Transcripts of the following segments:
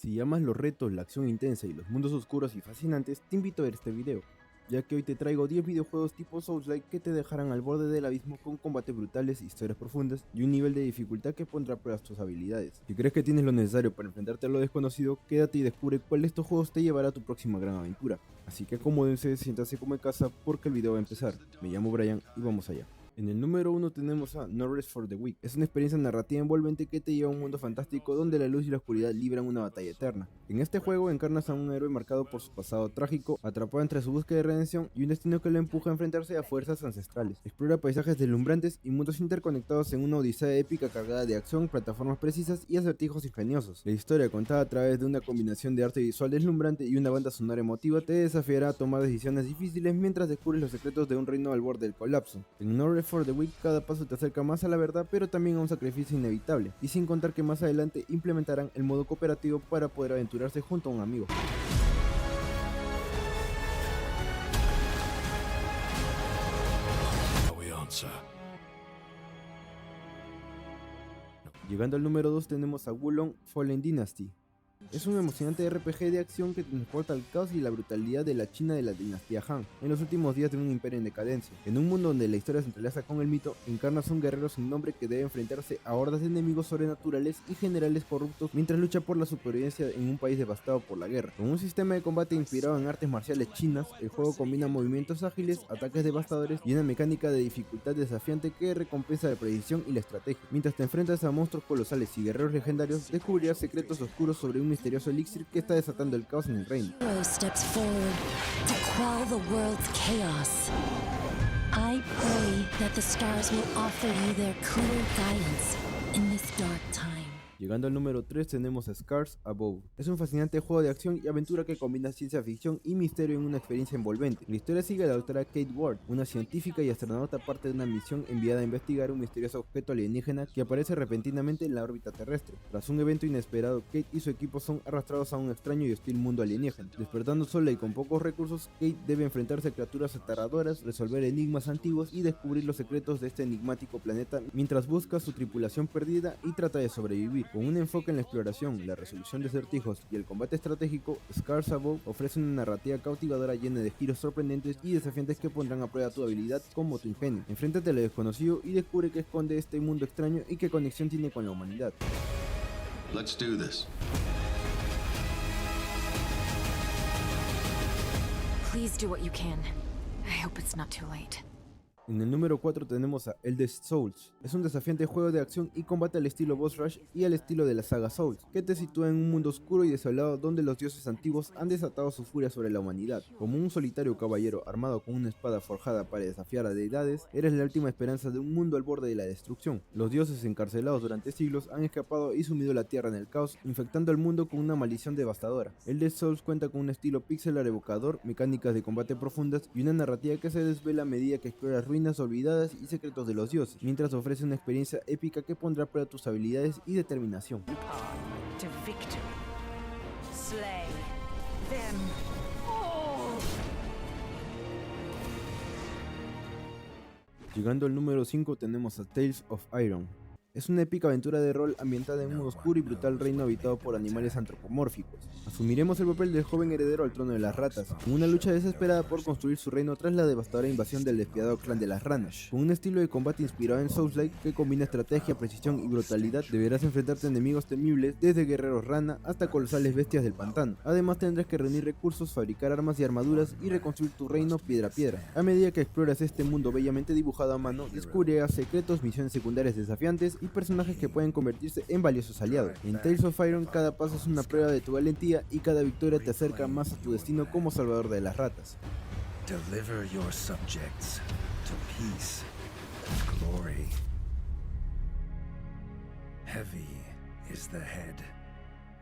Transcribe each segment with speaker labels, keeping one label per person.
Speaker 1: Si amas los retos, la acción intensa y los mundos oscuros y fascinantes, te invito a ver este video, ya que hoy te traigo 10 videojuegos tipo Souls-like que te dejarán al borde del abismo con combates brutales, historias profundas y un nivel de dificultad que pondrá a prueba tus habilidades. Si crees que tienes lo necesario para enfrentarte a lo desconocido, quédate y descubre cuál de estos juegos te llevará a tu próxima gran aventura. Así que acomódense, siéntanse como en casa porque el video va a empezar. Me llamo Brian y vamos allá. En el número 1 tenemos a No Rest for the Weak. Es una experiencia narrativa envolvente que te lleva a un mundo fantástico donde la luz y la oscuridad libran una batalla eterna. En este juego encarnas a un héroe marcado por su pasado trágico, atrapado entre su búsqueda de redención y un destino que lo empuja a enfrentarse a fuerzas ancestrales. Explora paisajes deslumbrantes y mundos interconectados en una odisea épica cargada de acción, plataformas precisas y acertijos ingeniosos. La historia, contada a través de una combinación de arte visual deslumbrante y una banda sonora emotiva, te desafiará a tomar decisiones difíciles mientras descubres los secretos de un reino al borde del colapso. En No Rest for the Weak, cada paso te acerca más a la verdad, pero también a un sacrificio inevitable, y sin contar que más adelante implementarán el modo cooperativo para poder aventurarse junto a un amigo. Llegando al número 2 tenemos a Wo Long Fallen Dynasty. Es un emocionante RPG de acción que transporta el caos y la brutalidad de la China de la dinastía Han, en los últimos días de un imperio en decadencia. En un mundo donde la historia se entrelaza con el mito, encarnas a un guerrero sin nombre que debe enfrentarse a hordas de enemigos sobrenaturales y generales corruptos mientras lucha por la supervivencia en un país devastado por la guerra. Con un sistema de combate inspirado en artes marciales chinas, el juego combina movimientos ágiles, ataques devastadores y una mecánica de dificultad desafiante que recompensa la precisión y la estrategia. Mientras te enfrentas a monstruos colosales y guerreros legendarios, descubrirás secretos oscuros sobre un misterioso elixir que está desatando el caos en el reino.
Speaker 2: Steps forward to quell the world's chaos. I pray that the stars will offer you their clear guidance in this dark time.
Speaker 1: Llegando al número 3 tenemos a Scars Above. Es un fascinante juego de acción y aventura que combina ciencia ficción y misterio en una experiencia envolvente. La historia sigue a la doctora Kate Ward, una científica y astronauta parte de una misión enviada a investigar un misterioso objeto alienígena que aparece repentinamente en la órbita terrestre. Tras un evento inesperado, Kate y su equipo son arrastrados a un extraño y hostil mundo alienígena. Despertando sola y con pocos recursos, Kate debe enfrentarse a criaturas aterradoras, resolver enigmas antiguos y descubrir los secretos de este enigmático planeta mientras busca su tripulación perdida y trata de sobrevivir. Con un enfoque en la exploración, la resolución de acertijos y el combate estratégico, Scars Above ofrece una narrativa cautivadora llena de giros sorprendentes y desafiantes que pondrán a prueba tu habilidad como tu ingenio. Enfréntate a lo desconocido y descubre qué esconde este mundo extraño y qué conexión tiene con la humanidad.
Speaker 3: Let's do this.
Speaker 2: Please do what you can. I hope it's not too late.
Speaker 1: En el número 4 tenemos a Eldest Souls. Es un desafiante juego de acción y combate al estilo Boss Rush y al estilo de la saga Souls, que te sitúa en un mundo oscuro y desolado donde los dioses antiguos han desatado su furia sobre la humanidad. Como un solitario caballero armado con una espada forjada para desafiar a deidades, eres la última esperanza de un mundo al borde de la destrucción. Los dioses encarcelados durante siglos han escapado y sumido la tierra en el caos, infectando al mundo con una maldición devastadora. Eldest Souls cuenta con un estilo pixelar evocador, mecánicas de combate profundas y una narrativa que se desvela a medida que exploras ruinas olvidadas y secretos de los dioses, mientras ofrece una experiencia épica que pondrá a prueba tus habilidades y determinación.
Speaker 4: To victory. Slay them all.
Speaker 1: Llegando al número 5 tenemos a Tales of Iron. Es una épica aventura de rol ambientada en un oscuro y brutal reino habitado por animales antropomórficos. Asumiremos el papel del joven heredero al trono de las ratas, en una lucha desesperada por construir su reino tras la devastadora invasión del despiadado clan de las ranas. Con un estilo de combate inspirado en Souls-like que combina estrategia, precisión y brutalidad, deberás enfrentarte a enemigos temibles desde guerreros rana hasta colosales bestias del pantano. Además tendrás que reunir recursos, fabricar armas y armaduras y reconstruir tu reino piedra a piedra. A medida que exploras este mundo bellamente dibujado a mano, descubrirás secretos, misiones secundarias desafiantes y personajes que pueden convertirse en valiosos aliados. En Tales of Iron cada paso es una prueba de tu valentía y cada victoria te acerca más a tu destino como salvador de las ratas.
Speaker 5: Deliver your subjects to peace and glory. Heavy is the head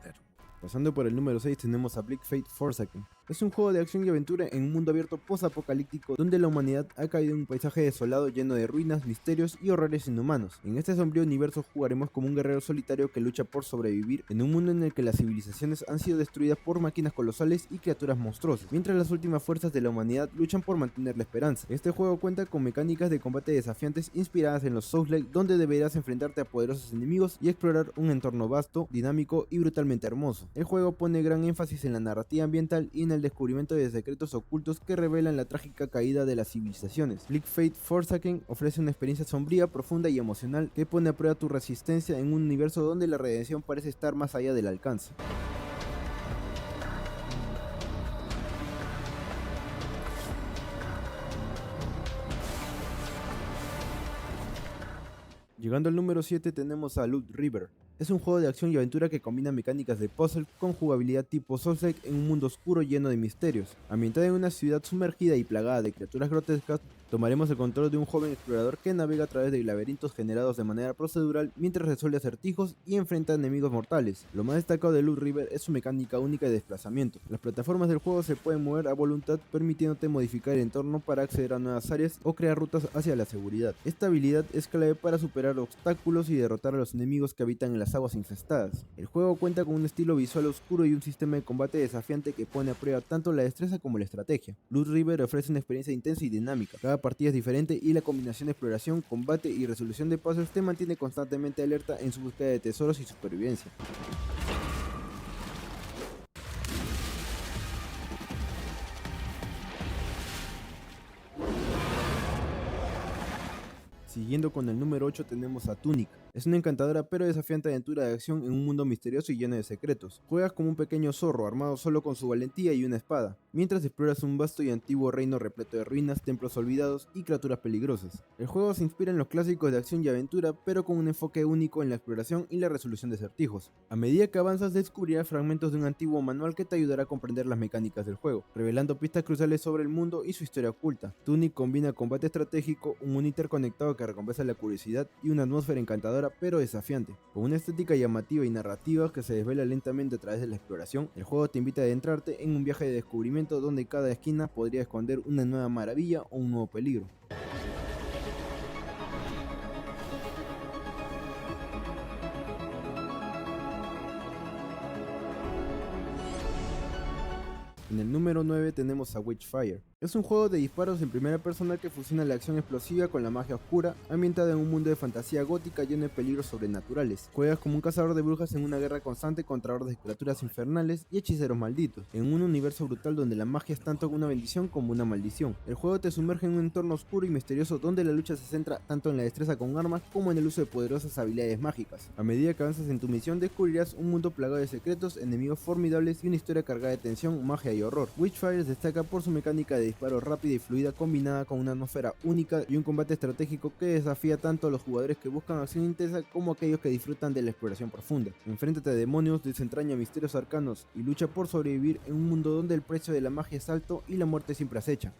Speaker 5: that...
Speaker 1: Pasando por el número 6 tenemos a Bleak Fate Forsaken. Es un juego de acción y aventura en un mundo abierto post-apocalíptico donde la humanidad ha caído en un paisaje desolado lleno de ruinas, misterios y horrores inhumanos. En este sombrío universo jugaremos como un guerrero solitario que lucha por sobrevivir en un mundo en el que las civilizaciones han sido destruidas por máquinas colosales y criaturas monstruosas, mientras las últimas fuerzas de la humanidad luchan por mantener la esperanza. Este juego cuenta con mecánicas de combate desafiantes inspiradas en los Souls-like, donde deberás enfrentarte a poderosos enemigos y explorar un entorno vasto, dinámico y brutalmente hermoso. El juego pone gran énfasis en la narrativa ambiental y en el descubrimiento de secretos ocultos que revelan la trágica caída de las civilizaciones. Bleak Fate Forsaken ofrece una experiencia sombría, profunda y emocional que pone a prueba tu resistencia en un universo donde la redención parece estar más allá del alcance. Llegando al número 7 tenemos a Loot River. Es un juego de acción y aventura que combina mecánicas de puzzle con jugabilidad tipo Souls-like en un mundo oscuro lleno de misterios. Ambientada en una ciudad sumergida y plagada de criaturas grotescas, tomaremos el control de un joven explorador que navega a través de laberintos generados de manera procedural mientras resuelve acertijos y enfrenta enemigos mortales. Lo más destacado de Loot River es su mecánica única de desplazamiento. Las plataformas del juego se pueden mover a voluntad, permitiéndote modificar el entorno para acceder a nuevas áreas o crear rutas hacia la seguridad. Esta habilidad es clave para superar obstáculos y derrotar a los enemigos que habitan en las aguas infestadas. El juego cuenta con un estilo visual oscuro y un sistema de combate desafiante que pone a prueba tanto la destreza como la estrategia. Loot River ofrece una experiencia intensa y dinámica. Cada partida es diferente y la combinación de exploración, combate y resolución de puzzles te mantiene constantemente alerta en su búsqueda de tesoros y supervivencia. Siguiendo con el número 8 tenemos a Tunic. Es una encantadora pero desafiante aventura de acción en un mundo misterioso y lleno de secretos. Juegas como un pequeño zorro armado solo con su valentía y una espada, mientras exploras un vasto y antiguo reino repleto de ruinas, templos olvidados y criaturas peligrosas. El juego se inspira en los clásicos de acción y aventura, pero con un enfoque único en la exploración y la resolución de acertijos. A medida que avanzas descubrirás fragmentos de un antiguo manual que te ayudará a comprender las mecánicas del juego, revelando pistas cruciales sobre el mundo y su historia oculta. Tunic combina combate estratégico, un mundo interconectado que recompensa la curiosidad y una atmósfera encantadora pero desafiante. Con una estética llamativa y narrativa que se desvela lentamente a través de la exploración, el juego te invita a adentrarte en un viaje de descubrimiento donde cada esquina podría esconder una nueva maravilla o un nuevo peligro. En el número 9 tenemos a Witchfire. Es un juego de disparos en primera persona que fusiona la acción explosiva con la magia oscura, ambientada en un mundo de fantasía gótica lleno de peligros sobrenaturales. Juegas como un cazador de brujas en una guerra constante contra hordas de criaturas infernales y hechiceros malditos, en un universo brutal donde la magia es tanto una bendición como una maldición. El juego te sumerge en un entorno oscuro y misterioso donde la lucha se centra tanto en la destreza con armas como en el uso de poderosas habilidades mágicas. A medida que avanzas en tu misión descubrirás un mundo plagado de secretos, enemigos formidables y una historia cargada de tensión, magia y horror. Witchfire destaca por su mecánica de disparo rápida y fluida combinada con una atmósfera única y un combate estratégico que desafía tanto a los jugadores que buscan acción intensa como a aquellos que disfrutan de la exploración profunda. Enfréntate a demonios, desentraña misterios arcanos y lucha por sobrevivir en un mundo donde el precio de la magia es alto y la muerte siempre acecha.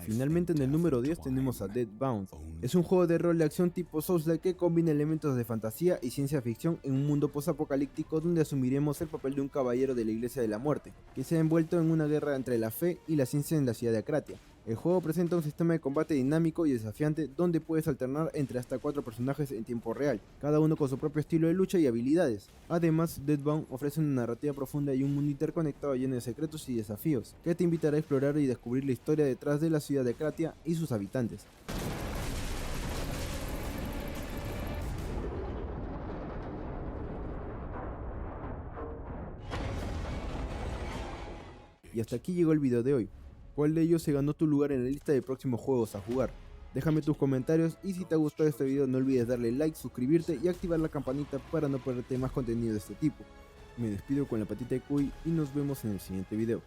Speaker 1: Finalmente en el número 10 tenemos a Deadbound. Es un juego de rol de acción tipo Souls-like que combina elementos de fantasía y ciencia ficción en un mundo post-apocalíptico donde asumiremos el papel de un caballero de la Iglesia de la Muerte, que se ha envuelto en una guerra entre la fe y la ciencia en la ciudad de Akratia. El juego presenta un sistema de combate dinámico y desafiante donde puedes alternar entre hasta 4 personajes en tiempo real, cada uno con su propio estilo de lucha y habilidades. Además, Deadbound ofrece una narrativa profunda y un mundo interconectado lleno de secretos y desafíos, que te invitará a explorar y descubrir la historia detrás de la ciudad de Akratia y sus habitantes. Y hasta aquí llegó el video de hoy. ¿Cuál de ellos se ganó tu lugar en la lista de próximos juegos a jugar? Déjame tus comentarios y si te ha gustado este video no olvides darle like, suscribirte y activar la campanita para no perderte más contenido de este tipo. Me despido con la patita de Cuy y nos vemos en el siguiente video.